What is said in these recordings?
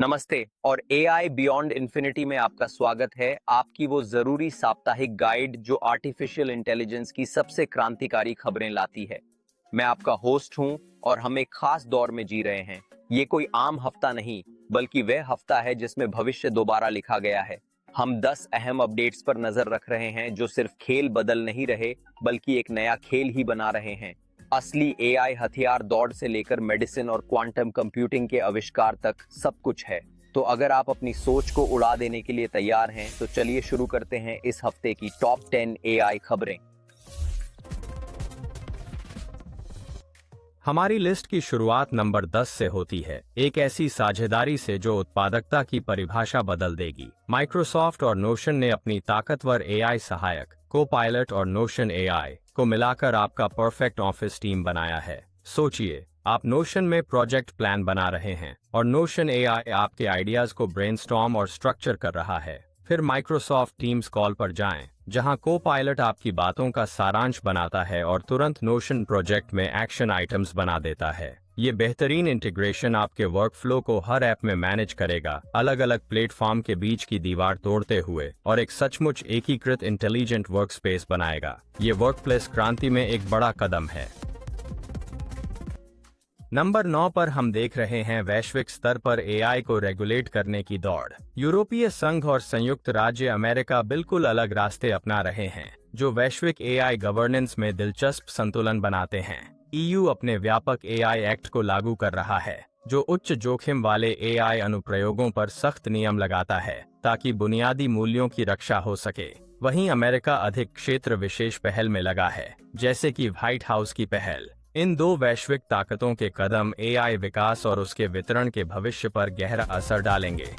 नमस्ते और AI beyond infinity में आपका स्वागत है। आपकी वो जरूरी साप्ताहिक गाइड जो आर्टिफिशियल इंटेलिजेंस की सबसे क्रांतिकारी खबरें लाती है। मैं आपका होस्ट हूं और हम एक खास दौर में जी रहे हैं। ये कोई आम हफ्ता नहीं, बल्कि वह हफ्ता है जिसमें भविष्य दोबारा लिखा गया है। हम 10 अहम अपडेट्स पर नजर रख रहे हैं जो सिर्फ खेल बदल नहीं रहे, बल्कि एक नया खेल ही बना रहे हैं। असली एआई हथियार दौड़ से लेकर मेडिसिन और क्वांटम कंप्यूटिंग के आविष्कार तक सब कुछ है। तो अगर आप अपनी सोच को उड़ा देने के लिए तैयार हैं, तो चलिए शुरू करते हैं इस हफ्ते की टॉप 10 एआई खबरें। हमारी लिस्ट की शुरुआत नंबर 10 से होती है, एक ऐसी साझेदारी से जो उत्पादकता की परिभाषा बदल देगी। माइक्रोसॉफ्ट और नोशन ने अपनी ताकतवर एआई सहायक को-पायलट और नोशन एआई को मिलाकर आपका परफेक्ट ऑफिस टीम बनाया है। सोचिए, आप नोशन में प्रोजेक्ट प्लान बना रहे हैं और नोशन एआई आपके आइडियाज को ब्रेनस्टॉर्म और स्ट्रक्चर कर रहा है। फिर माइक्रोसॉफ्ट टीम्स कॉल पर जाएं, जहां को-पायलट आपकी बातों का सारांश बनाता है और तुरंत नोशन प्रोजेक्ट में एक्शन आइटम्स बना देता है। ये बेहतरीन इंटीग्रेशन आपके वर्कफ्लो को हर ऐप में मैनेज करेगा, अलग अलग प्लेटफॉर्म के बीच की दीवार तोड़ते हुए, और एक सचमुच एकीकृत इंटेलिजेंट वर्कस्पेस बनाएगा। ये वर्कप्लेस क्रांति में एक बड़ा कदम है। नंबर 9 पर हम देख रहे हैं वैश्विक स्तर पर एआई को रेगुलेट करने की दौड़। यूरोपीय संघ और संयुक्त राज्य अमेरिका बिल्कुल अलग रास्ते अपना रहे हैं, जो वैश्विक एआई गवर्नेंस में दिलचस्प संतुलन बनाते हैं। ईयू अपने व्यापक एआई एक्ट को लागू कर रहा है, जो उच्च जोखिम वाले एआई अनुप्रयोगों पर सख्त नियम लगाता है, ताकि बुनियादी मूल्यों की रक्षा हो सके। वहीं अमेरिका अधिक क्षेत्र विशेष पहल में लगा है, जैसे कि व्हाइट हाउस की पहल। इन दो वैश्विक ताकतों के कदम एआई विकास और उसके वितरण के भविष्य पर गहरा असर डालेंगे।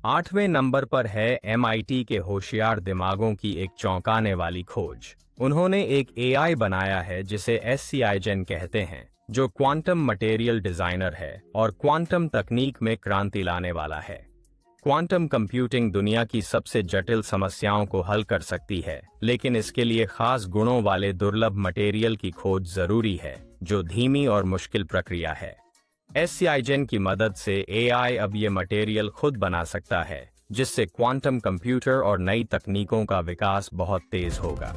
8वें नंबर पर है एमआईटी के होशियार दिमागों की एक चौंकाने वाली खोज। उन्होंने एक एआई बनाया है जिसे SCIGen कहते हैं, जो क्वांटम मटेरियल डिजाइनर है और क्वांटम तकनीक में क्रांति लाने वाला है। क्वांटम कंप्यूटिंग दुनिया की सबसे जटिल समस्याओं को हल कर सकती है, लेकिन इसके लिए खास गुणों वाले दुर्लभ मटेरियल की खोज जरूरी है, जो धीमी और मुश्किल प्रक्रिया है। SCIGen की मदद से एआई अब ये मटेरियल खुद बना सकता है, जिससे क्वांटम कंप्यूटर और नई तकनीकों का विकास बहुत तेज होगा।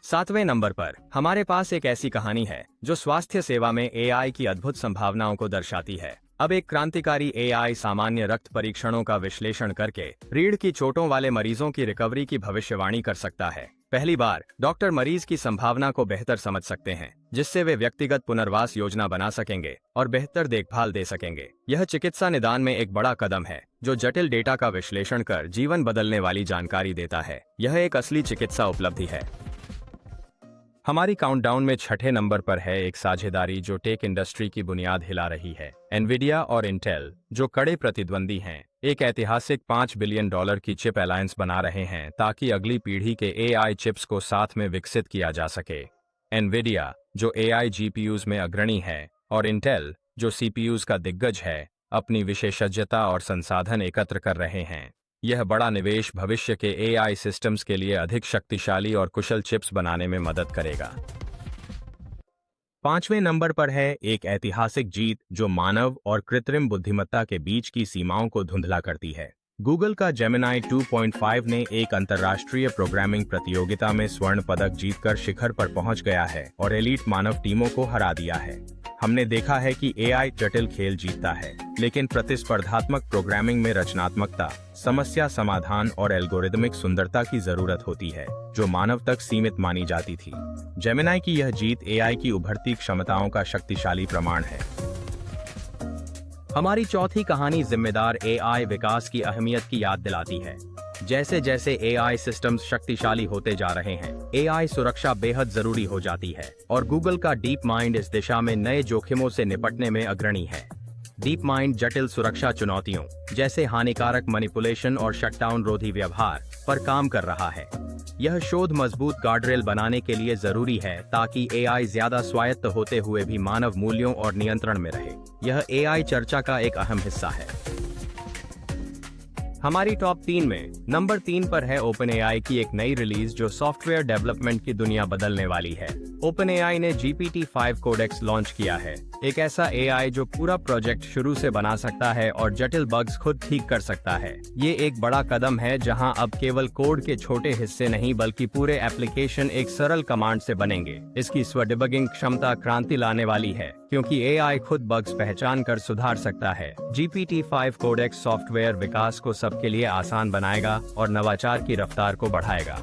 7वें नंबर पर हमारे पास एक ऐसी कहानी है जो स्वास्थ्य सेवा में एआई की अद्भुत संभावनाओं को दर्शाती है। अब एक क्रांतिकारी एआई सामान्य रक्त परीक्षणों का विश्लेषण करके रीढ़ की चोटों वाले मरीजों की रिकवरी की भविष्यवाणी कर सकता है। पहली बार डॉक्टर मरीज की संभावना को बेहतर समझ सकते हैं, जिससे वे व्यक्तिगत पुनर्वास योजना बना सकेंगे और बेहतर देखभाल दे सकेंगे। यह चिकित्सा निदान में एक बड़ा कदम है, जो जटिल डेटा का विश्लेषण कर जीवन बदलने वाली जानकारी देता है। यह एक असली चिकित्सा उपलब्धि है। हमारी काउंटडाउन में 6ठे नंबर पर है एक साझेदारी जो टेक इंडस्ट्री की बुनियाद हिला रही है। एनवीडिया और इंटेल, जो कड़े प्रतिद्वंदी हैं, एक ऐतिहासिक $5 बिलियन की चिप अलायंस बना रहे हैं, ताकि अगली पीढ़ी के एआई चिप्स को साथ में विकसित किया जा सके। एनवीडिया, जो एआई जीपीयूज में अग्रणी है, और इंटेल, जो सीपीयूज का दिग्गज है, अपनी विशेषज्ञता और संसाधन एकत्र कर रहे हैं। यह बड़ा निवेश भविष्य के एआई सिस्टम्स के लिए अधिक शक्तिशाली और कुशल चिप्स बनाने में मदद करेगा। 5वें नंबर पर है एक ऐतिहासिक जीत जो मानव और कृत्रिम बुद्धिमत्ता के बीच की सीमाओं को धुंधला करती है। गूगल का जेमिनाई 2.5 ने एक अंतर्राष्ट्रीय प्रोग्रामिंग प्रतियोगिता में स्वर्ण पदक जीतकर शिखर पर पहुंच गया है और एलीट मानव टीमों को हरा दिया है। हमने देखा है कि एआई जटिल खेल जीतता है, लेकिन प्रतिस्पर्धात्मक प्रोग्रामिंग में रचनात्मकता, समस्या समाधान और एल्गोरिदमिक सुंदरता की जरूरत होती है, जो मानव तक सीमित मानी जाती थी। जेमिनाई की यह जीत एआई की उभरती क्षमताओं का शक्तिशाली प्रमाण है। हमारी चौथी कहानी जिम्मेदार एआई विकास की अहमियत की याद दिलाती है। जैसे जैसे एआई सिस्टम्स शक्तिशाली होते जा रहे हैं, एआई सुरक्षा बेहद जरूरी हो जाती है, और गूगल का डीप माइंड इस दिशा में नए जोखिमों से निपटने में अग्रणी है। डीप माइंड जटिल सुरक्षा चुनौतियों, जैसे हानिकारक मैनिपुलेशन और शटडाउन रोधी व्यवहार, पर काम कर रहा है। यह शोध मजबूत गार्डरेल बनाने के लिए जरूरी है, ताकि एआई ज्यादा स्वायत्त होते हुए भी मानव मूल्यों और नियंत्रण में रहे। यह एआई चर्चा का एक अहम हिस्सा है। हमारी टॉप 3 में नंबर 3 पर है ओपन एआई की एक नई रिलीज जो सॉफ्टवेयर डेवलपमेंट की दुनिया बदलने वाली है। OpenAI ने GPT-5 कोडेक्स लॉन्च किया है, एक ऐसा AI जो पूरा प्रोजेक्ट शुरू से बना सकता है और जटिल बग्स खुद ठीक कर सकता है। ये एक बड़ा कदम है जहां अब केवल कोड के छोटे हिस्से नहीं बल्कि पूरे एप्लीकेशन एक सरल कमांड से बनेंगे। इसकी स्व-डिबगिंग क्षमता क्रांति लाने वाली है, क्योंकि AI खुद बग्स पहचान कर सुधार सकता है। GPT-5 कोडेक्स सॉफ्टवेयर विकास को सबके लिए आसान बनाएगा और नवाचार की रफ्तार को बढ़ाएगा।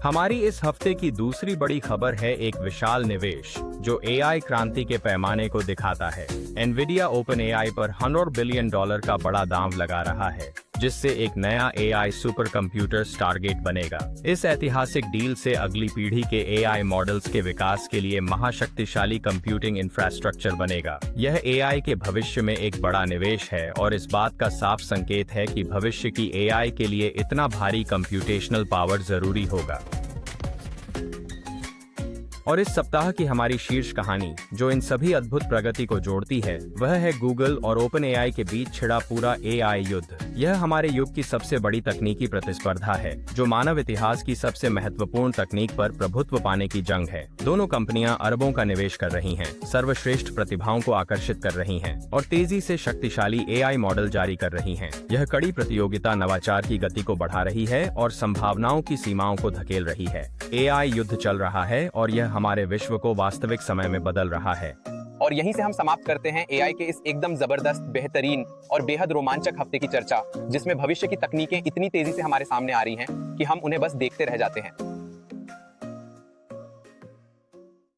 हमारी इस हफ्ते की दूसरी बड़ी खबर है एक विशाल निवेश जो AI क्रांति के पैमाने को दिखाता है। Nvidia OpenAI पर $100 बिलियन का बड़ा दांव लगा रहा है, जिससे एक नया AI सुपर कंप्यूटर स्टारगेट बनेगा। इस ऐतिहासिक डील से अगली पीढ़ी के AI मॉडल्स के विकास के लिए महाशक्तिशाली कंप्यूटिंग इंफ्रास्ट्रक्चर बनेगा। यह AI के भविष्य में एक बड़ा निवेश है और इस बात का साफ संकेत है कि भविष्य की AI के लिए इतना भारी कंप्यूटेशनल पावर जरूरी होगा। और इस सप्ताह की हमारी शीर्ष कहानी जो इन सभी अद्भुत प्रगति को जोड़ती है वह है गूगल और OpenAI के बीच छिड़ा पूरा AI युद्ध। यह हमारे युग की सबसे बड़ी तकनीकी प्रतिस्पर्धा है जो मानव इतिहास की सबसे महत्वपूर्ण तकनीक पर प्रभुत्व पाने की जंग है। दोनों कंपनियां अरबों का निवेश कर रही हैं, सर्वश्रेष्ठ प्रतिभाओं को आकर्षित कर रही हैं और तेजी से शक्तिशाली AI मॉडल जारी कर रही हैं। यह कड़ी प्रतियोगिता नवाचार की गति को बढ़ा रही है और संभावनाओं की सीमाओं को धकेल रही है। AI युद्ध चल रहा है और यह हमारे विश्व को वास्तविक समय में बदल रहा है। और यहीं से हम समाप्त करते हैं AI के इस एकदम जबरदस्त, बेहतरीन और बेहद रोमांचक हफ्ते की चर्चा, जिसमें भविष्य की तकनीकें इतनी तेजी से हमारे सामने आ रही हैं कि हम उन्हें बस देखते रह जाते हैं।